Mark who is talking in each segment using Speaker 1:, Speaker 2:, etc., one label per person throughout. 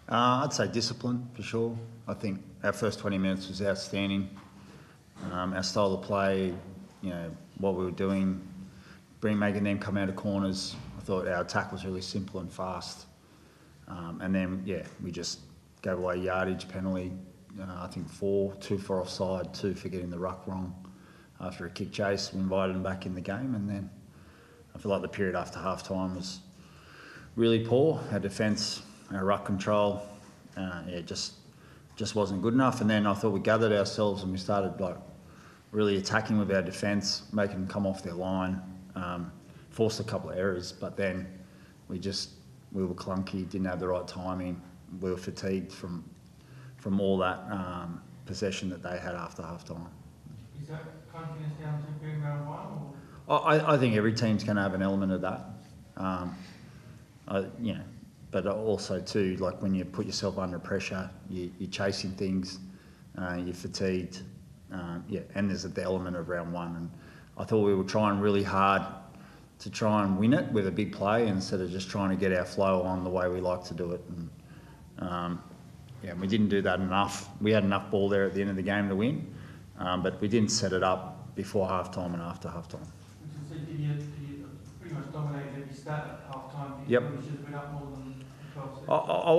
Speaker 1: I'd say discipline for sure. I think our first 20 minutes was outstanding. Our style of play, what we were doing, making them come out of corners. I thought our attack was really simple and fast. And then, we just gave away yardage, penalty. I think 4, 2 for offside, 2 for getting the ruck wrong. After a kick chase, we invited them back in the game, and then I feel like the period after half-time was really poor. Our defence, our ruck control, just wasn't good enough. And then I thought we gathered ourselves and we started really attacking with our defence, making them come off their line, forced a couple of errors, but then we were clunky, didn't have the right timing. We were fatigued from all that possession that they had after half-time.
Speaker 2: Is that confidence down to being round one?
Speaker 1: I think every team's going to have an element of that. But also too, like when you put yourself under pressure, you're chasing things, you're fatigued, and there's the element of round one. And I thought we were trying really hard to try and win it with a big play instead of just trying to get our flow on the way we like to do it. And we didn't do that enough. We had enough ball there at the end of the game to win, but we didn't set it up before half-time and after half-time.
Speaker 2: So did you pretty much dominate every stat at half-time?
Speaker 1: Yep.
Speaker 2: You should have been up more than 12
Speaker 1: I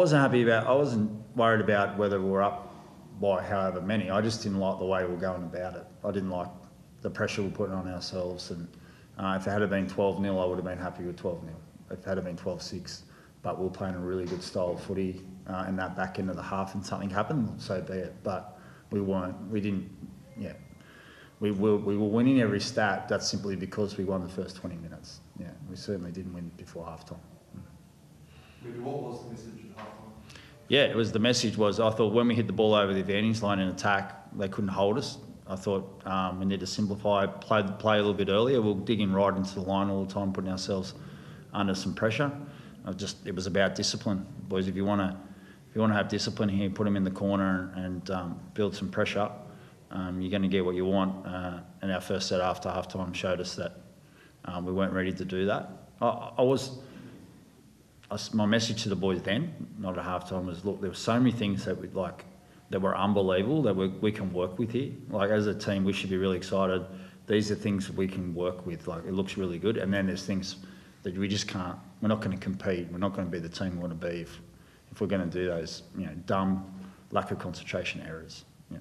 Speaker 1: wasn't worried about whether we were up by however many. I just didn't like the way we were going about it. I didn't like the pressure we're putting on ourselves. And if it had been 12-0, I would have been happy with 12-0. If it had been 12-6, but we were playing a really good style of footy in that back end of the half, and something happened, so be it. But we were winning every stat. That's simply because we won the first 20 minutes. Yeah, we certainly didn't win before half-time.
Speaker 3: Maybe what was the message at half-time?
Speaker 1: Yeah, the message was, I thought when we hit the ball over the advantage line in attack, they couldn't hold us. I thought we need to simplify, play a little bit earlier. We're digging right into the line all the time, putting ourselves under some pressure. It was about discipline. Boys, if you want to have discipline here, put them in the corner and build some pressure, you're going to get what you want. And our first set after half-time showed us that we weren't ready to do that. My message to the boys then, not at half-time, was, look, there were so many things that that were unbelievable that we can work with here. Like, as a team, we should be really excited. These are things we can work with. Like, it looks really good. And then there's things that we just can't. We're not going to compete. We're not going to be the team we want to be if we're going to do those, dumb, lack of concentration errors. Yeah.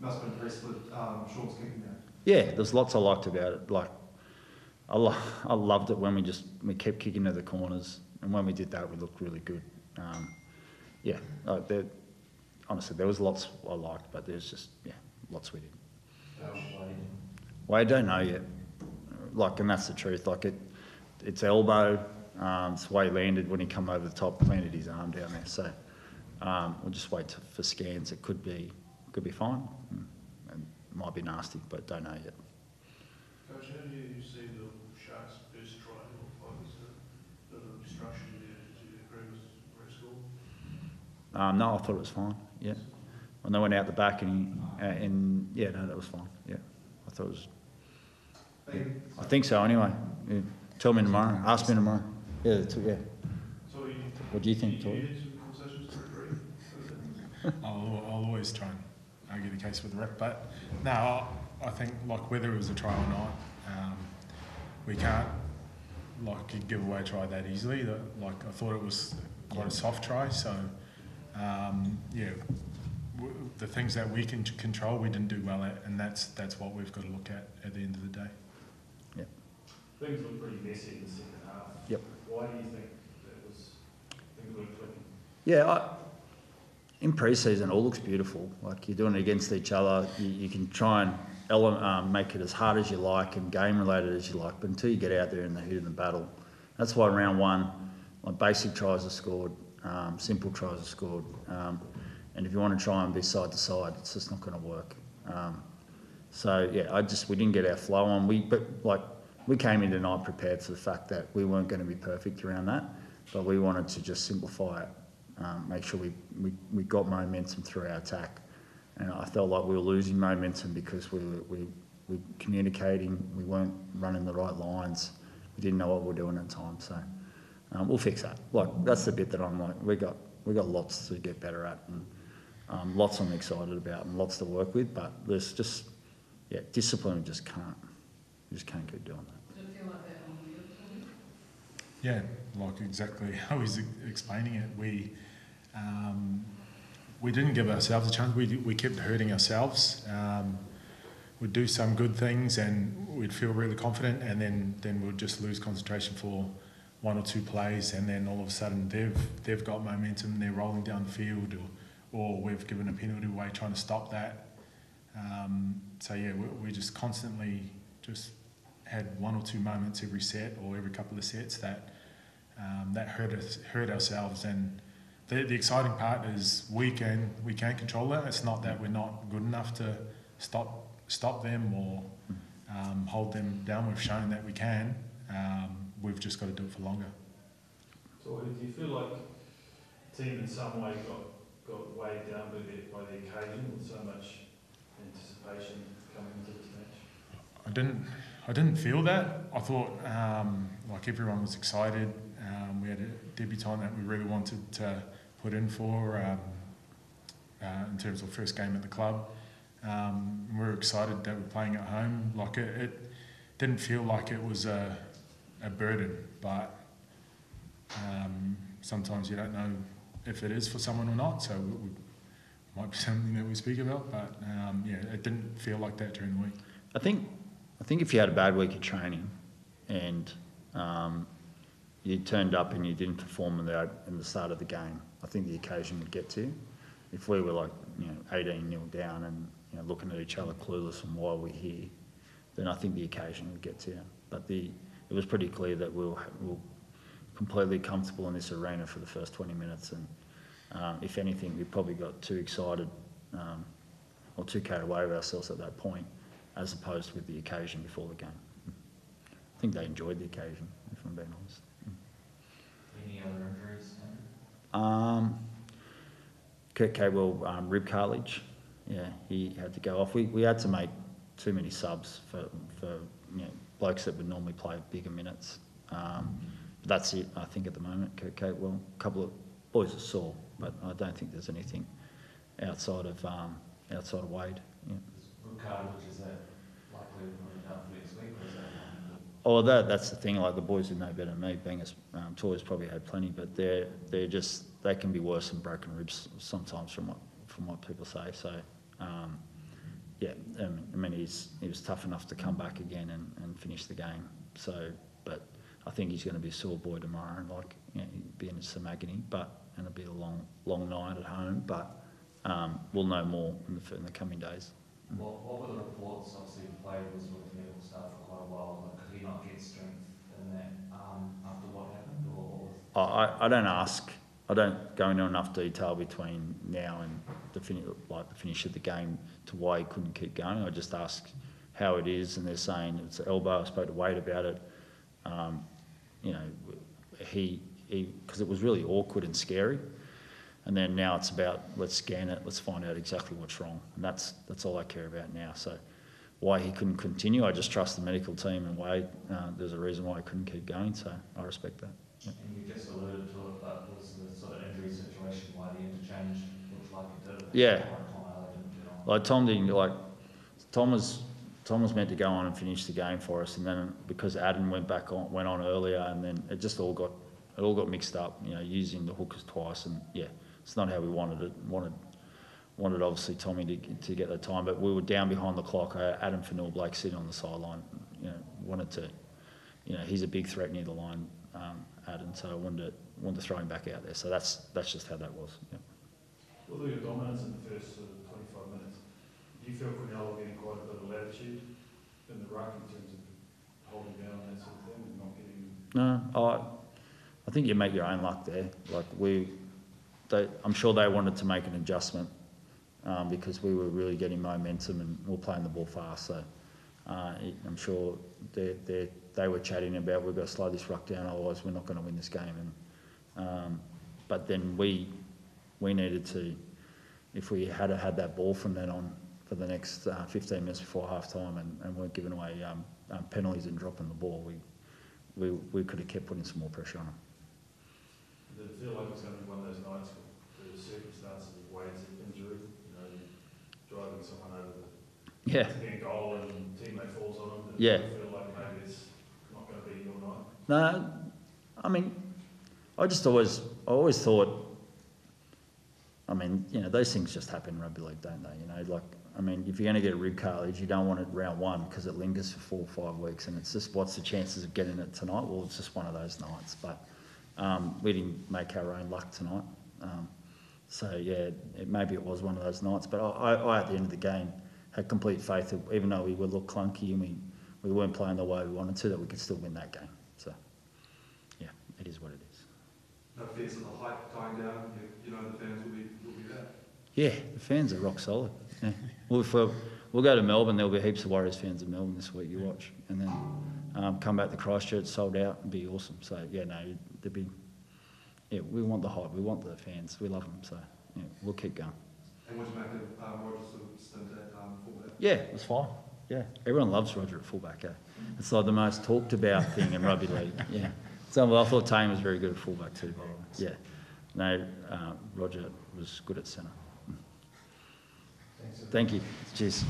Speaker 3: Must have been impressed with Sean's kicking there.
Speaker 1: Yeah, there's lots I liked about it. Like, I loved it when we kept kicking to the corners, and when we did that, we looked really good. Honestly, there was lots I liked, but there's just lots we did. Well, I don't know yet. And that's the truth. It's elbow. It's the way he landed when he come over the top, planted his arm down there. So we'll just wait for scans. It could be fine. It might be nasty, but don't know yet.
Speaker 4: Coach, how do you see the Sharks' first try look like? Is it the obstruction there? Do you agree with Brett Score?
Speaker 1: No, I thought it was fine. Yeah, when they went out the back and that was fine. Yeah, I thought it was. I think so. Anyway, yeah. Tell me tomorrow. Ask me tomorrow. Yeah.
Speaker 4: So
Speaker 1: what do you think, Tohu?
Speaker 5: I'll always try and argue the case with the rep, but no, I think whether it was a try or not, we can't give away a try that easily. I thought it was quite a soft try, so the things that we can control, we didn't do well at, and that's what we've got to look at the end of the day.
Speaker 1: Yeah.
Speaker 6: Things look pretty messy in the second half.
Speaker 1: Yep.
Speaker 6: Why do you think things were clicking?
Speaker 1: Yeah, in pre-season, it all looks beautiful. Like, you're doing it against each other. You can try and make it as hard as you like and game-related as you like, but until you get out there in the heat of the battle, that's why round one, basic tries are scored, simple tries are scored, and if you want to try and be side to side, it's just not going to work. We didn't get our flow on. We came in tonight prepared for the fact that we weren't going to be perfect around that, but we wanted to just simplify it, make sure we got momentum through our attack. And I felt like we were losing momentum because we were communicating, we weren't running the right lines, we didn't know what we were doing at times. So we'll fix that. That's the bit that I'm like, lots to get better at, and lots I'm excited about, and lots to work with. But there's just discipline. We just can't keep doing that.
Speaker 2: Does it feel like that on the field for you?
Speaker 5: Yeah, like exactly how he's explaining it. We didn't give ourselves a chance. We kept hurting ourselves. We'd do some good things and we'd feel really confident, and then we'd just lose concentration for one or two plays, and then all of a sudden they've got momentum, they're rolling down the field, or we've given a penalty away trying to stop that. So yeah, we just constantly just had one or two moments every set or every couple of sets that hurt ourselves. And the exciting part is we can control that. It's not that we're not good enough to stop them or hold them down. We've shown that we can. We've just got to do it for longer.
Speaker 6: So do you feel like the team in some way got weighed down by the occasion with so much anticipation coming into this match?
Speaker 5: I didn't feel that. I thought like everyone was excited. We had a debutant that we really wanted to put in for in terms of first game at the club. We were excited that we're playing at home. Like it didn't feel like it was a burden, but sometimes you don't know if it is for someone or not, so it might be something that we speak about, but it didn't feel like that during the week.
Speaker 1: I think if you had a bad week of training and you turned up and you didn't perform in the start of the game, I think the occasion would get to you. If we were 18-0 down and looking at each other clueless on why we're here, then I think the occasion would get to you. But it was pretty clear that we were completely comfortable in this arena for the first 20 minutes, and if anything, we probably got too excited or too carried away with ourselves at that point, as opposed with the occasion before the game. I think they enjoyed the occasion, if I'm being honest.
Speaker 7: Any other injuries?
Speaker 1: Kurt Cadwell, rib cartilage. Yeah, he had to go off. We had to make too many subs for blokes that would normally play bigger minutes. That's it, I think, at the moment. Kurt Cadwell, a couple of boys are sore, but I don't think there's anything outside of Wade. Yeah.
Speaker 7: Rib cartilage, is that likely to be done for next week, or is that?
Speaker 1: Oh, that's the thing. Like the boys who know better than me, being as Tohu's probably had plenty, but they can be worse than broken ribs sometimes from what people say. So he was tough enough to come back again and finish the game. So, but I think he's going to be a sore boy tomorrow. He'd be in some agony, and it'll be a long night at home. But we'll know more in the coming days.
Speaker 7: What were the reports? Obviously, the player was with medical staff for quite a while. Could he not get strength in that after what happened?
Speaker 1: I don't ask. I don't go into enough detail between now and the finish of the game to why he couldn't keep going. I just ask how it is, and they're saying it's an elbow. I spoke to Wade about it. He because it was really awkward and scary. And then now it's about, let's scan it, let's find out exactly what's wrong. And that's all I care about now. So why he couldn't continue, I just trust the medical team and Wade. There's a reason why he couldn't keep going, so I respect that. Yeah.
Speaker 7: And you just alluded to it, but was the sort of injury situation why the interchange looked like it did?
Speaker 1: Yeah. Like Tom was meant to go on and finish the game for us, and then because Adam went on earlier, and then it all got mixed up, using the hookers twice, and it's not how we wanted it. Wanted obviously Tommy to get the time, but we were down behind the clock. Adam Fanua Blake sitting on the sideline, wanted to, he's a big threat near the line, Adam. So I wanted to throw him back out there. So that's just how that was. Yeah.
Speaker 6: Although your dominance in the first 25 minutes, do you feel Cronulla getting quite a bit of latitude in the ruck in terms of holding down that sort of thing and not getting?
Speaker 1: No, I think you make your own luck there. I'm sure they wanted to make an adjustment because we were really getting momentum and we were playing the ball fast. So I'm sure they were chatting about we've got to slow this ruck down, otherwise we're not going to win this game. But then we needed to, if we had that ball from then on for the next 15 minutes before half time and weren't giving away penalties and dropping the ball, we could have kept putting some more pressure on them.
Speaker 6: Did it feel like it was going to be one of those nights circumstances of Wade's injury, you know, driving someone over
Speaker 1: Yeah.
Speaker 6: to get a goal and teammate falls on him,
Speaker 1: Yeah.
Speaker 6: I feel like maybe it's not going to be your night.
Speaker 1: No, I mean, I always thought, I mean, you know, those things just happen in rugby league, don't they? You know, like, I mean, if you're going to get a rib cartilage, you don't want it round one because it lingers for 4 or 5 weeks, and it's just, what's the chances of getting it tonight? Well, it's just one of those nights, but we didn't make our own luck tonight. So yeah, maybe it was one of those nights, but I at the end of the game had complete faith that even though we would look clunky and we weren't playing the way we wanted to, that we could still win that game. So yeah, it is what it is.
Speaker 3: No fears of the hype dying down, you know the fans will be there.
Speaker 1: Yeah, the fans are rock solid. Yeah. We'll go to Melbourne. There'll be heaps of Warriors fans in Melbourne this week. You watch, and then come back to Christchurch, sold out, and be awesome. So yeah, no, there'd be. Yeah, we want the hype. We want the fans. We love them. So yeah, we'll keep going.
Speaker 3: And what do you make of Rogers' stint at fullback?
Speaker 1: Yeah, it was fine. Yeah, everyone loves Roger at fullback. It's like the most talked about thing in rugby league. Yeah. So I thought Tane was very good at fullback too, by the way. Yeah. No, Roger was good at centre. Thank you. Cheers.